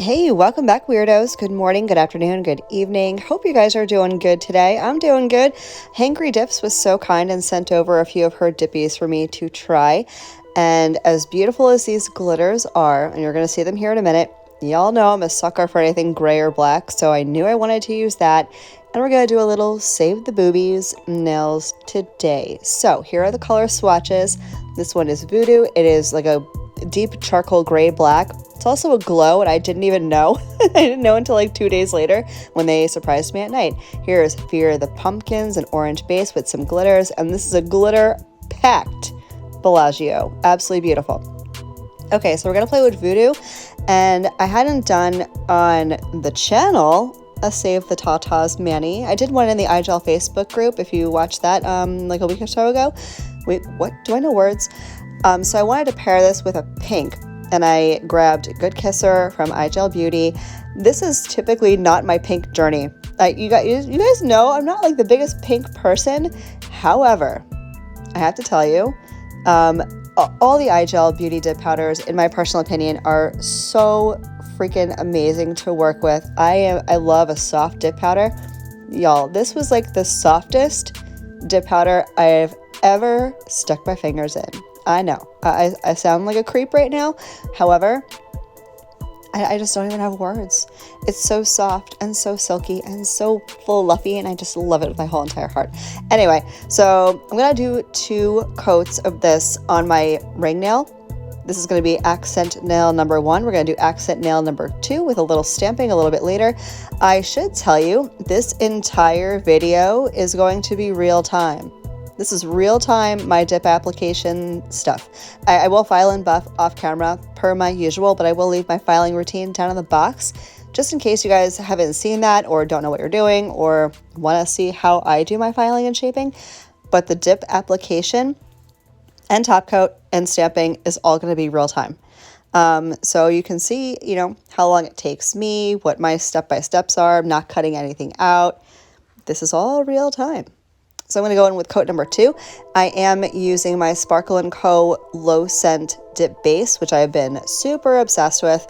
Hey, welcome back, weirdos. Good morning, good afternoon, good evening. Hope you guys are doing good today. I'm doing good. Hangry Dips was so kind and sent over a few of her dippies for me to try. And as beautiful as these glitters are, and you're going to see them here in a minute, y'all know I'm a sucker for anything gray or black, so I knew I wanted to use that. And we're going to do a little Save the Boobies nails today. So here are the color swatches. This one is Voodoo. It is like a deep charcoal gray black. It's also a glow, and I didn't even know. I didn't know until like 2 days later when they surprised me at night. Here is Fear the Pumpkins, an orange base with some glitters, and this is a glitter-packed Bellagio. Absolutely beautiful. Okay, so we're going to play with Voodoo, and I hadn't done on the channel a Save the Tatas mani. I did one in the iGel Facebook group, if you watched that like a week or so ago. Wait, what? Do I know words? So I wanted to pair this with a pink, and I grabbed Good Kisser from iGel Beauty. This is typically not my pink journey. You guys know I'm not like the biggest pink person. However, I have to tell you, all the iGel Beauty dip powders, in my personal opinion, are so freaking amazing to work with. I love a soft dip powder. Y'all, this was like the softest dip powder I've ever stuck my fingers in. I know, I sound like a creep right now. However, I just don't even have words. It's so soft and so silky and so fluffy, and I just love it with my whole entire heart. Anyway, so I'm going to do 2 coats of this on my ring nail. This is going to be accent nail number 1. We're going to do accent nail number 2 with a little stamping a little bit later. I should tell you, this entire video is going to be real time. This is real time, my dip application stuff. I will file and buff off camera per my usual, but I will leave my filing routine down in the box just in case you guys haven't seen that or don't know what you're doing or want to see how I do my filing and shaping. But the dip application and top coat and stamping is all going to be real time. So you can see, how long it takes me, what my step-by-steps are. I'm not cutting anything out. This is all real time. So I'm going to go in with coat number 2. I am using my Sparkle & Co. Low Scent Dip Base, which I've been super obsessed with.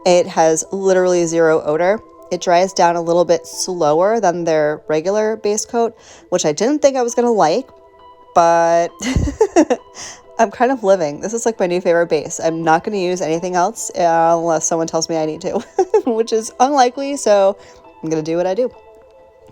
It has literally 0 odor. It dries down a little bit slower than their regular base coat, which I didn't think I was going to like, but I'm kind of living. This is like my new favorite base. I'm not going to use anything else unless someone tells me I need to, which is unlikely, so I'm going to do what I do.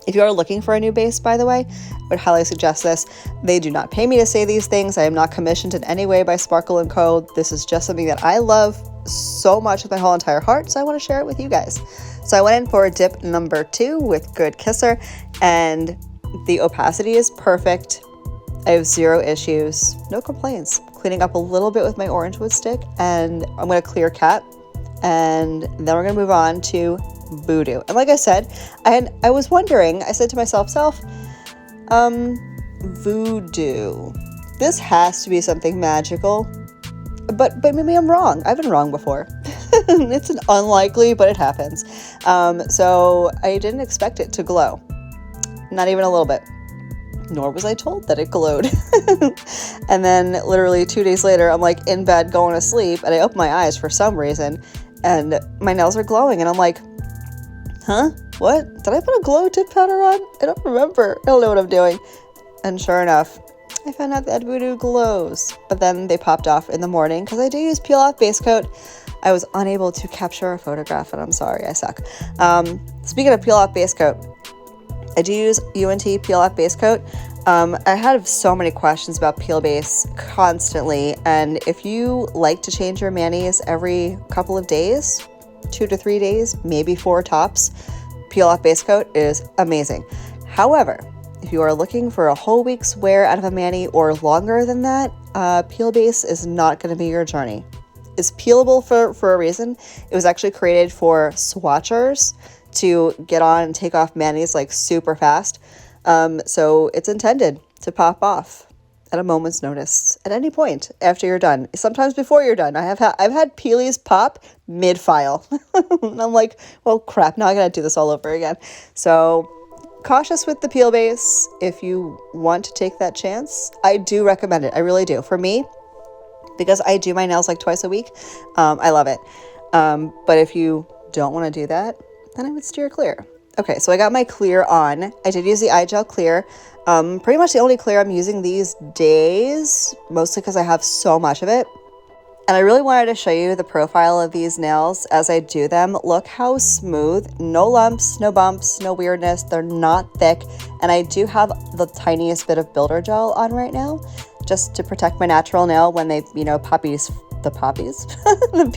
If you are looking for a new base, by the way, I would highly suggest this. They do not pay me to say these things. I am not commissioned in any way by Sparkle & Co. This is just something that I love so much with my whole entire heart, so I want to share it with you guys. So I went in for dip number 2 with Good Kisser, and the opacity is perfect. I have 0 issues, no complaints. Cleaning up a little bit with my orange wood stick, and I'm going to clear cap, and then we're going to move on to Voodoo. And like I said, I was wondering, I said to myself, Voodoo, this has to be something magical, but maybe I'm wrong. I've been wrong before. It's an unlikely, but it happens. So I didn't expect it to glow, not even a little bit, nor was I told that it glowed. And then literally 2 days later, I'm like in bed going to sleep, and I open my eyes for some reason, and my nails are glowing, and I'm like, huh? What? Did I put a glow dip powder on? I don't remember. I don't know what I'm doing. And sure enough, I found out that Voodoo glows. But then they popped off in the morning because I do use peel off base coat. I was unable to capture a photograph, and I'm sorry, I suck. Speaking of peel off base coat, I do use UNT peel off base coat. I had so many questions about peel base constantly, and if you like to change your manis every couple of days, 2 to 3 days, maybe 4 tops, peel off base coat is amazing. However, if you are looking for a whole week's wear out of a mani or longer than that, peel base is not going to be your journey. It's peelable for a reason. It was actually created for swatchers to get on and take off manis like super fast. So it's intended to pop off at a moment's notice at any point after you're done. Sometimes before you're done. I've had peelies pop mid-file. And I'm like, well, crap, now I gotta do this all over again. So cautious with the peel base. If you want to take that chance, I do recommend it. I really do. For me, because I do my nails like twice a week, I love it. But if you don't want to do that, then I would steer clear. Okay, so I got my clear on. I did use the iGel clear. Pretty much the only clear I'm using these days, mostly because I have so much of it. And I really wanted to show you the profile of these nails as I do them. Look how smooth, no lumps, no bumps, no weirdness. They're not thick. And I do have the tiniest bit of builder gel on right now, just to protect my natural nail when they, the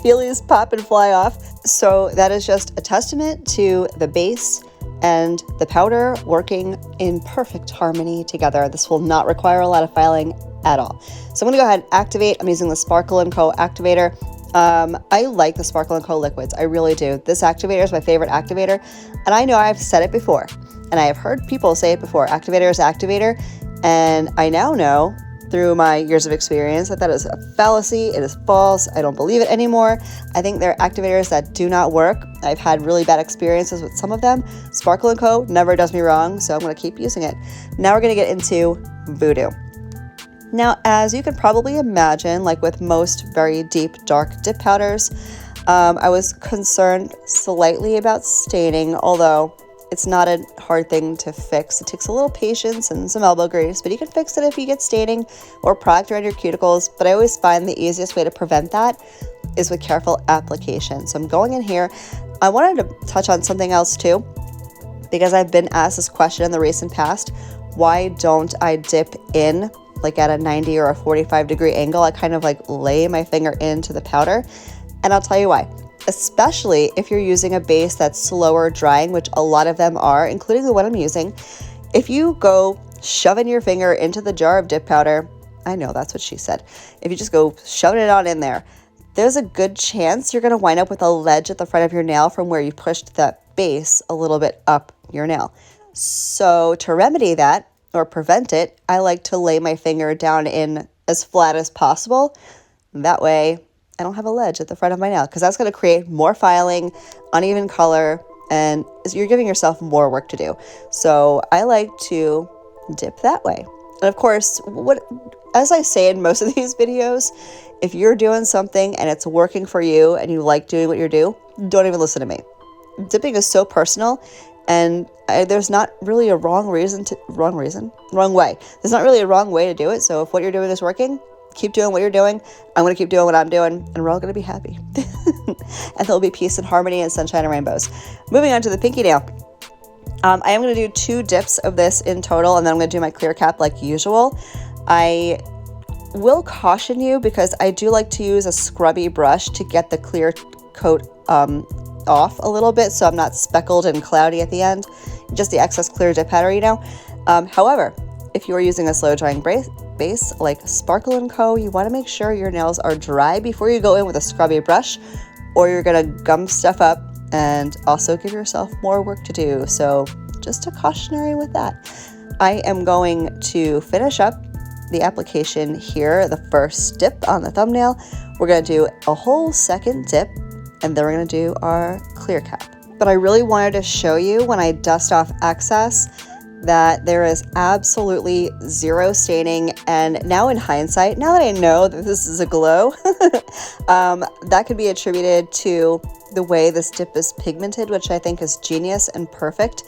peelies pop and fly off. So that is just a testament to the base and the powder working in perfect harmony together. This will not require a lot of filing at all. So I'm gonna go ahead and activate. I'm using the Sparkle & Co. activator. I like the Sparkle & Co. liquids. I really do. This activator is my favorite activator. And I know I've said it before, and I have heard people say it before. Activator is activator. And I now know through my years of experience that is a fallacy. It is false. I don't believe it anymore. I think they're activators that do not work. I've had really bad experiences with some of them. Sparkle & Co. never does me wrong, so I'm going to keep using it. Now we're going to get into Voodoo. Now, as you can probably imagine, like with most very deep, dark dip powders, I was concerned slightly about staining, although it's not a hard thing to fix. It takes a little patience and some elbow grease, but you can fix it if you get staining or product around your cuticles. But I always find the easiest way to prevent that is with careful application. So I'm going in here. I wanted to touch on something else too, because I've been asked this question in the recent past. Why don't I dip in like at a 90 or a 45 degree angle? I kind of like lay my finger into the powder, and I'll tell you why. Especially if you're using a base that's slower drying, which a lot of them are, including the one I'm using. If you go shoving your finger into the jar of dip powder, I know that's what she said. If you just go shoving it on in there, there's a good chance you're going to wind up with a ledge at the front of your nail from where you pushed that base a little bit up your nail. So to remedy that or prevent it, I like to lay my finger down in as flat as possible. That way I don't have a ledge at the front of my nail, because that's going to create more filing, uneven color, and you're giving yourself more work to do. So I like to dip that way. And of course, as I say in most of these videos, if you're doing something and it's working for you and you like doing what you do, don't even listen to me. Dipping is so personal, and there's not really a wrong way. There's not really a wrong way to do it. So if what you're doing is working, keep doing what you're doing. I'm going to keep doing what I'm doing, and we're all going to be happy. And there'll be peace and harmony and sunshine and rainbows. Moving on to the pinky nail. I am going to do 2 dips of this in total, and then I'm going to do my clear cap like usual. I will caution you, because I do like to use a scrubby brush to get the clear coat off a little bit, so I'm not speckled and cloudy at the end. Just the excess clear dip powder, However, if you are using a slow drying base like Sparkle & Co., you want to make sure your nails are dry before you go in with a scrubby brush, or you're going to gum stuff up and also give yourself more work to do. So just a cautionary with that. I am going to finish up the application here, the first dip on the thumbnail. We're going to do a whole second dip, and then we're going to do our clear cap. But I really wanted to show you, when I dust off excess, that there is absolutely zero staining. And now in hindsight, now that I know that this is a glow, that could be attributed to the way this dip is pigmented, which I think is genius and perfect.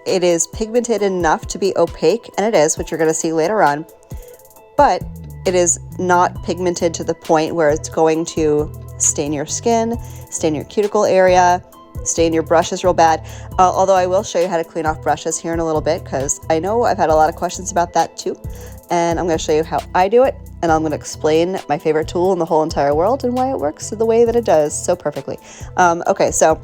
It is pigmented enough to be opaque, and it is, which you're going to see later on, but it is not pigmented to the point where it's going to stain your skin, stain your cuticle area, stain your brushes real bad. Although I will show you how to clean off brushes here in a little bit, because I know I've had a lot of questions about that too. And I'm going to show you how I do it, and I'm going to explain my favorite tool in the whole entire world and why it works the way that it does so perfectly. Okay, so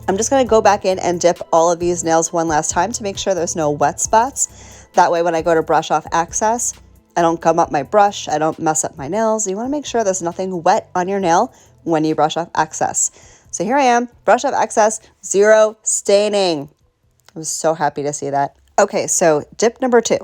I'm just going to go back in and dip all of these nails one last time to make sure there's no wet spots. That way when I go to brush off excess, I don't gum up my brush, I don't mess up my nails. You want to make sure there's nothing wet on your nail when you brush off excess. So here I am, brush off excess, zero staining. I was so happy to see that. Okay, so dip number 2.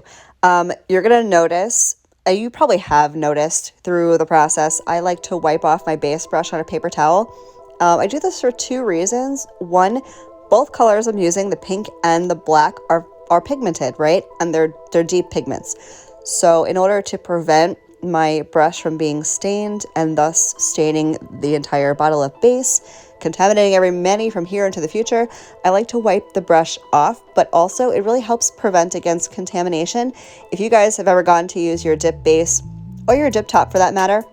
You're going to notice, you probably have noticed through the process, I like to wipe off my base brush on a paper towel. I do this for 2 reasons. One, both colors I'm using, the pink and the black, are pigmented, right? And they're deep pigments. So in order to prevent my brush from being stained and thus staining the entire bottle of base, contaminating every mani from here into the future, I like to wipe the brush off, but also it really helps prevent against contamination. If you guys have ever gone to use your dip base, or your dip top for that matter,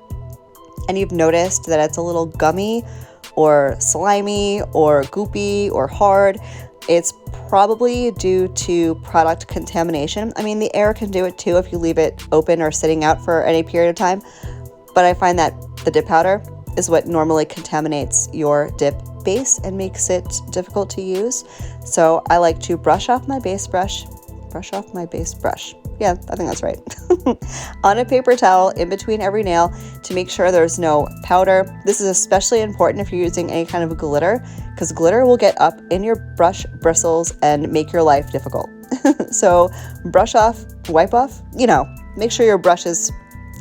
and you've noticed that it's a little gummy or slimy or goopy or hard, it's probably due to product contamination. I mean, the air can do it too if you leave it open or sitting out for any period of time, but I find that the dip powder is what normally contaminates your dip base and makes it difficult to use. So I like to brush off my base brush. Yeah, I think that's right. On a paper towel in between every nail to make sure there's no powder. This is especially important if you're using any kind of glitter, because glitter will get up in your brush bristles and make your life difficult. So brush off, wipe off, make sure your brush is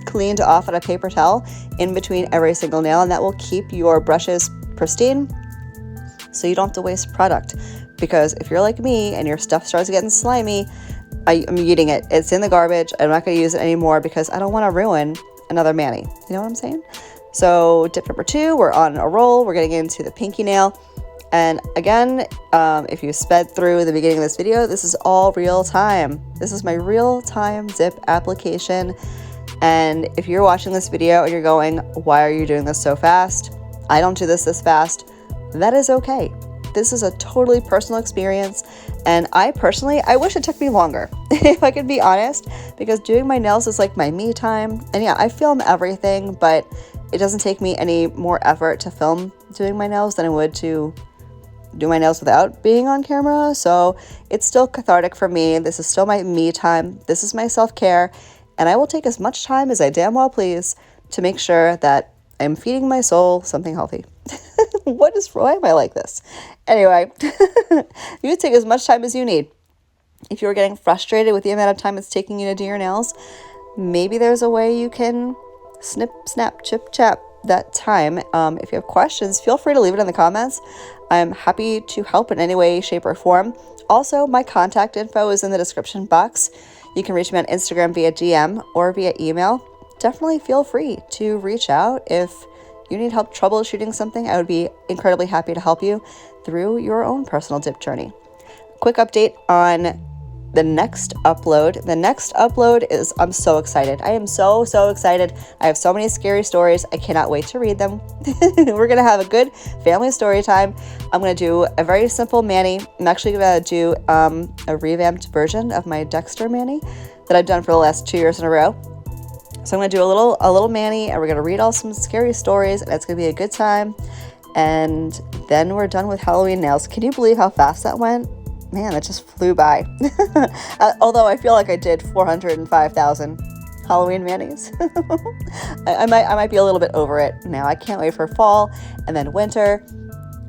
cleaned off on a paper towel in between every single nail, and that will keep your brushes pristine so you don't have to waste product. Because if you're like me and your stuff starts getting slimy, I'm eating it. It's in the garbage. I'm not going to use it anymore because I don't want to ruin another mani. You know what I'm saying? So tip number 2, we're on a roll. We're getting into the pinky nail. And again, if you sped through the beginning of this video, this is all real time. This is my real time dip application. And if you're watching this video and you're going, why are you doing this so fast? I don't do this fast. That is okay. This is a totally personal experience, and I wish it took me longer, if I could be honest, because doing my nails is like my me time. And yeah, I film everything, but it doesn't take me any more effort to film doing my nails than it would to do my nails without being on camera. So it's still cathartic for me. This is still my me time. This is my self-care, and I will take as much time as I damn well please to make sure that I'm feeding my soul something healthy. Why am I like this? Anyway, you take as much time as you need. If you're getting frustrated with the amount of time it's taking you to do your nails, maybe there's a way you can snip, snap, chip, chap that time. If you have questions, feel free to leave it in the comments. I'm happy to help in any way, shape, or form. Also, my contact info is in the description box. You can reach me on Instagram via DM or via email. Definitely feel free to reach out if you need help troubleshooting something. I would be incredibly happy to help you through your own personal dip journey. Quick update on the next upload. The next upload is, I'm so excited. I am so excited. I have so many scary stories. I cannot wait to read them. We're going to have a good family story time. I'm going to do a very simple mani. I'm actually going to do a revamped version of my Dexter mani that I've done for the last 2 years in a row. So I'm going to do a little mani, and we're going to read all some scary stories, and it's going to be a good time. And then we're done with Halloween nails. Can you believe how fast that went? Man, that just flew by. Although I feel like I did 405,000 Halloween manis. I might be a little bit over it now. I can't wait for fall and then winter.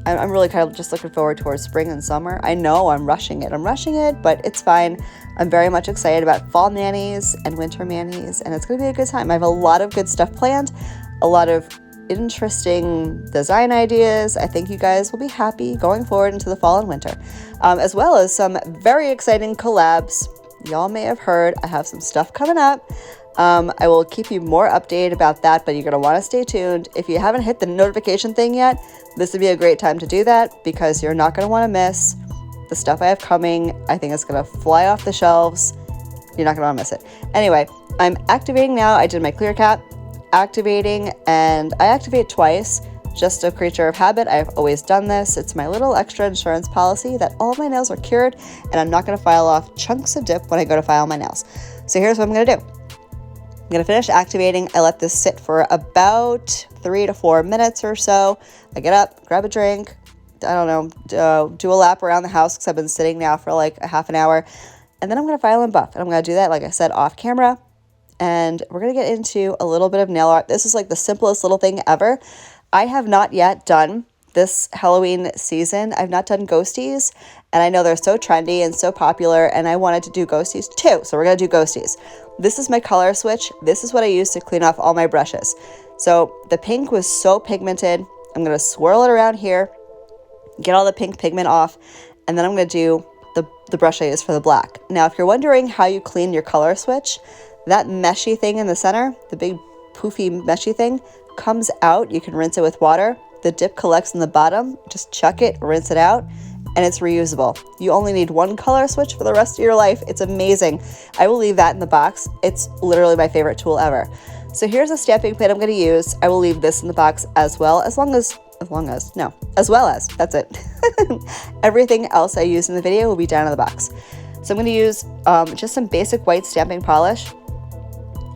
I'm really kind of just looking forward towards spring and summer. I know I'm rushing it, but it's fine. I'm very much excited about fall manis and winter manis, and it's going to be a good time. I have a lot of good stuff planned, a lot of interesting design ideas. I think you guys will be happy going forward into the fall and winter, as well as some very exciting collabs. Y'all may have heard I have some stuff coming up. I will keep you more updated about that, but you're going to want to stay tuned. If you haven't hit the notification thing yet, this would be a great time to do that, because you're not going to want to miss the stuff I have coming. I think it's going to fly off the shelves. You're not going to want to miss it. Anyway, I'm activating now. I did my clear cap, activating, and I activate twice. Just a creature of habit. I've always done this. It's my little extra insurance policy that all of my nails are cured, and I'm not going to file off chunks of dip when I go to file my nails. So here's what I'm going to do. I'm going to finish activating. I let this sit for about 3 to 4 minutes or so. I get up, grab a drink, I don't know, do a lap around the house because I've been sitting now for like a half an hour. And then I'm going to file and buff. And I'm going to do that, like I said, off camera. And we're going to get into a little bit of nail art. This is like the simplest little thing ever. I have not yet done this Halloween season. I've not done ghosties, and I know they're so trendy and so popular, and I wanted to do ghosties too. So we're going to do ghosties. This is my color switch. This is what I use to clean off all my brushes. So the pink was so pigmented. I'm going to swirl it around here, get all the pink pigment off, and then I'm going to do the brush I use for the black. Now, if you're wondering how you clean your color switch, that meshy thing in the center, the big poofy meshy thing, comes out. You can rinse it with water. the dip collects in the bottom, just chuck it, rinse it out, and it's reusable. You only need one color switch for the rest of your life. It's amazing. I will leave that in the box. It's literally my favorite tool ever. So here's a stamping plate I'm going to use. I will leave this in the box as well, as well as, that's it. Everything else I use in the video will be down in the box. So I'm going to use just some basic white stamping polish.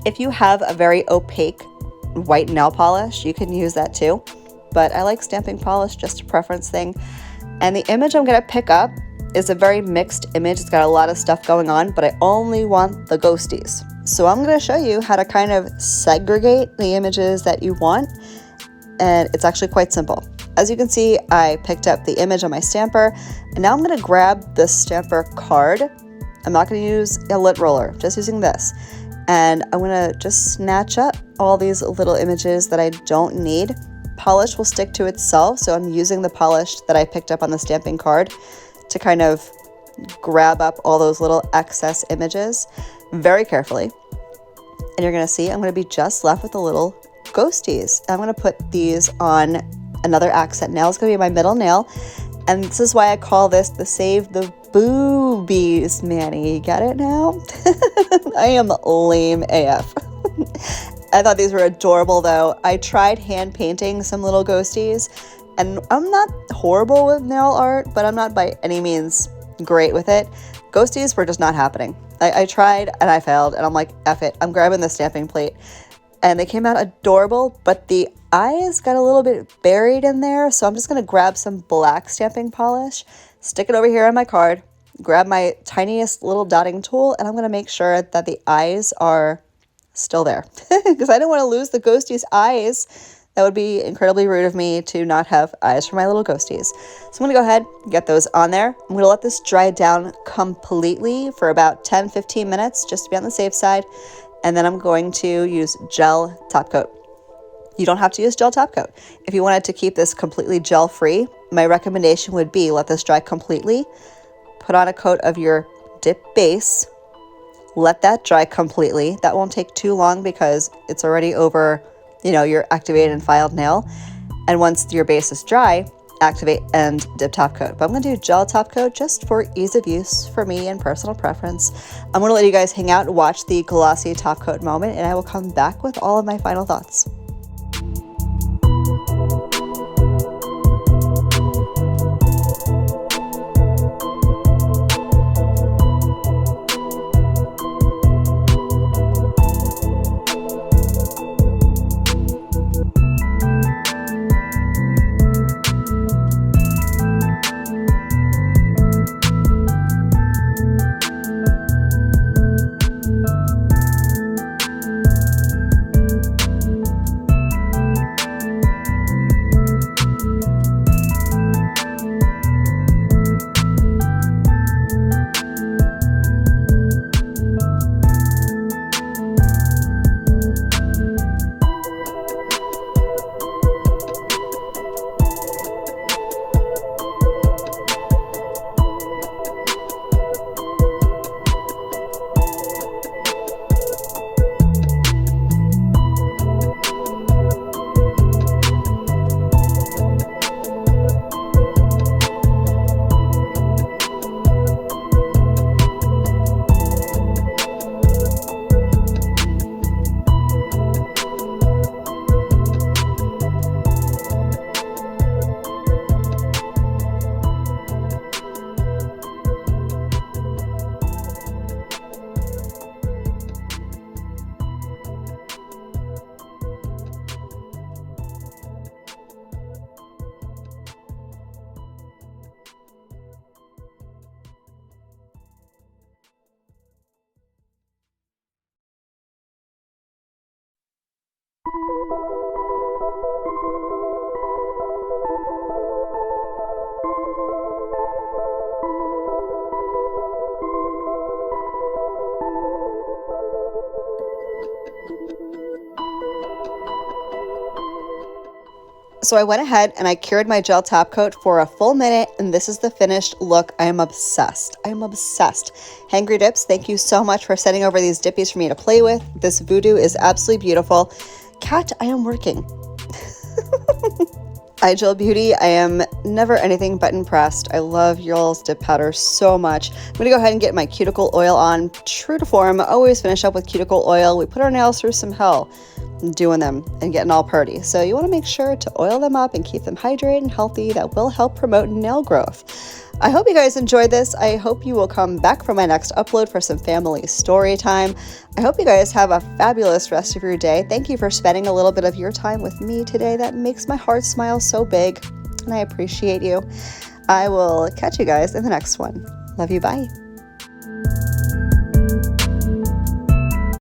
If you have a very opaque white nail polish, you can use that too. But I like stamping polish, just a preference thing. And the image I'm going to pick up is a very mixed image. It's got a lot of stuff going on, but I only want the ghosties. So I'm going to show you how to kind of segregate the images that you want. And it's actually quite simple. As you can see, I picked up the image on my stamper, and now I'm going to grab the stamper card. I'm not going to use a lint roller, just using this. And I'm going to just snatch up all these little images that I don't need. Polish will stick to itself, so I'm using the polish that I picked up on the stamping card to kind of grab up all those little excess images very carefully. And you're going to see I'm going to be just left with the little ghosties. I'm going to put these on another accent nail. It's going to be my middle nail. And this is why I call this the Save the Boobies Manny. Get it now? I am lame AF. I thought these were adorable though. I tried hand painting some little ghosties, and I'm not horrible with nail art, but I'm not by any means great with it. Ghosties were just not happening. I tried and I failed, and I'm like, F it, I'm grabbing the stamping plate. And they came out adorable, but the eyes got a little bit buried in there, so I'm just going to grab some black stamping polish, stick it over here on my card, grab my tiniest little dotting tool, and I'm going to make sure that the eyes are still there because I don't want to lose the ghosties' eyes. That would be incredibly rude of me to not have eyes for my little ghosties. So I'm going to go ahead and get those on there. I'm going to let this dry down completely for about 10-15 minutes just to be on the safe side. And then I'm going to use gel top coat. You don't have to use gel top coat. If you wanted to keep this completely gel free, my recommendation would be let this dry completely, put on a coat of your dip base, let that dry completely. That won't take too long because it's already over, your activated and filed nail. And once your base is dry, activate and dip top coat. But I'm going to do gel top coat just for ease of use for me and personal preference. I'm going to let you guys hang out and watch the glossy top coat moment, and I will come back with all of my final thoughts. So I went ahead and I cured my gel top coat for a full minute, and this is the finished look. I am obsessed. I am obsessed. Hangry Dips, thank you so much for sending over these dippies for me to play with. This voodoo is absolutely beautiful. Cat, I am working. iGel Beauty, I am never anything but impressed. I love y'all's dip powder so much. I'm going to go ahead and get my cuticle oil on. True to form, I always finish up with cuticle oil. We put our nails through some hell doing them and getting all purty. So you want to make sure to oil them up and keep them hydrated and healthy. That will help promote nail growth. I hope you guys enjoyed this. I hope you will come back for my next upload for some family story time. I hope you guys have a fabulous rest of your day. Thank you for spending a little bit of your time with me today. That makes my heart smile so big, and I appreciate you. I will catch you guys in the next one. Love you. Bye.